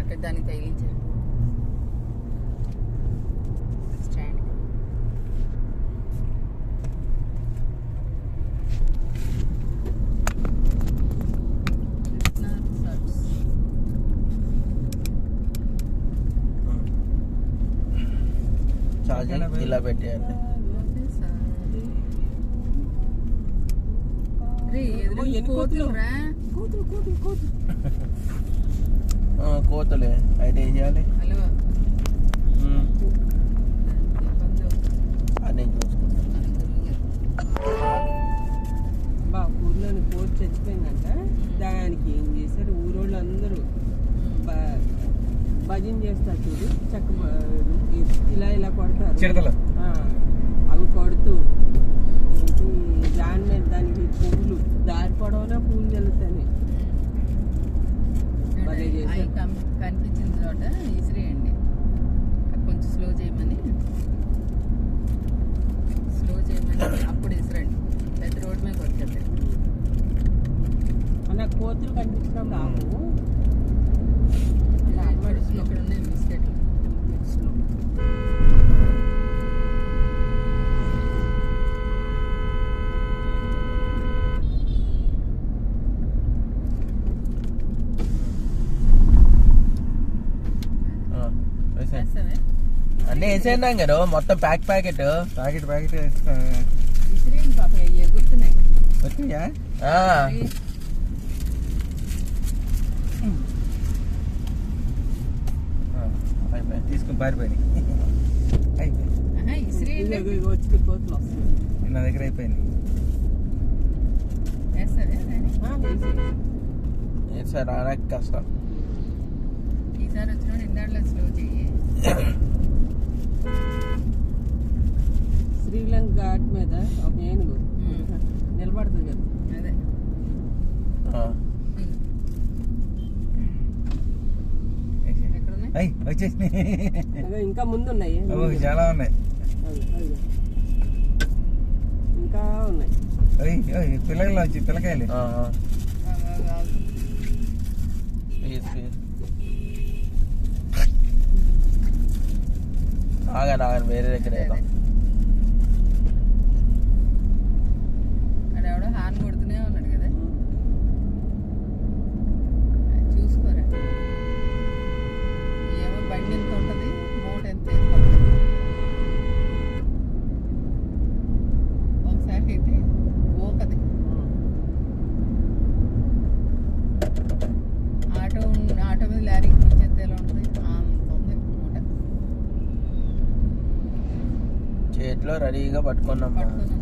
అక్కడ దానికి తగిలించారు stand. Charging ఇలా పెట్టేయాలి. కోతులే అయితే ఏం చేయాలి? అది చూసుకుంటాను. ఊర్లోని కోతి చచ్చిపోయిందంట. దానికి ఏం చేశారు ఊరోళ్ళు అందరూ భజన చేస్తారు చూడు, చక్క ఇలా ఇలా కొడతారు చిడతలు. అవి కొడుతూ ఏంటి దాని మీద దానికి పువ్వులు దారి పొడవునా పువ్వులు చల్లుతాయి. కనిపించిన చోట ఇసిరేయండి. కొంచెం స్లో చేయమని అప్పుడు ఇసిరండి. పెద్ద రోడ్డు మీద వచ్చేది అన్న కోతులు కనిపించినప్పుడు ఆపు. ఇక్కడ ఉన్నాయి బిస్కెట్లు. అన్నీ వేసేయండి కదా మొత్తం ప్యాకెట్ ఇసిరేయండి పాప, ఎగురుతున్నాయి. వచ్చినాయా? తీసుకుని పారిపోయినాయి. వచ్చి కోతులు వస్తాయి. నా దగ్గర అయిపోయింది. సార్ రావడానికి కష్టం. ఈసారి వచ్చిన ఇందాట్లో స్లో చెయ్యి. శ్రీలంక ఘాట్ మీద ఒక ఏనుగు నిలబడుతుంది కదా. అదే వచ్చేసి ఇంకా ముందు ఉన్నాయి, చాలా ఉన్నాయి, ఇంకా ఉన్నాయి. పిల్లలు వచ్చి పిల్లకాయలు. ఆగండి ఆగండి, వేరే దగ్గర ఎవడో హార్న్ కొడుతూనే ఉన్నాడు కదా, చూసుకోరా. ఏమో బండి ఎంత ఉంటుంది, మూట ఎంత వేసుకోవాలి. ఒకసారి అయితే ఓకది ఆటో మీద లారీకి పిచ్చేస్తే ఎలా ఉంటుంది అంత ఉంది మూట. చేతిలో రెడీగా పట్టుకున్నాం. పట్టుకున్నాను.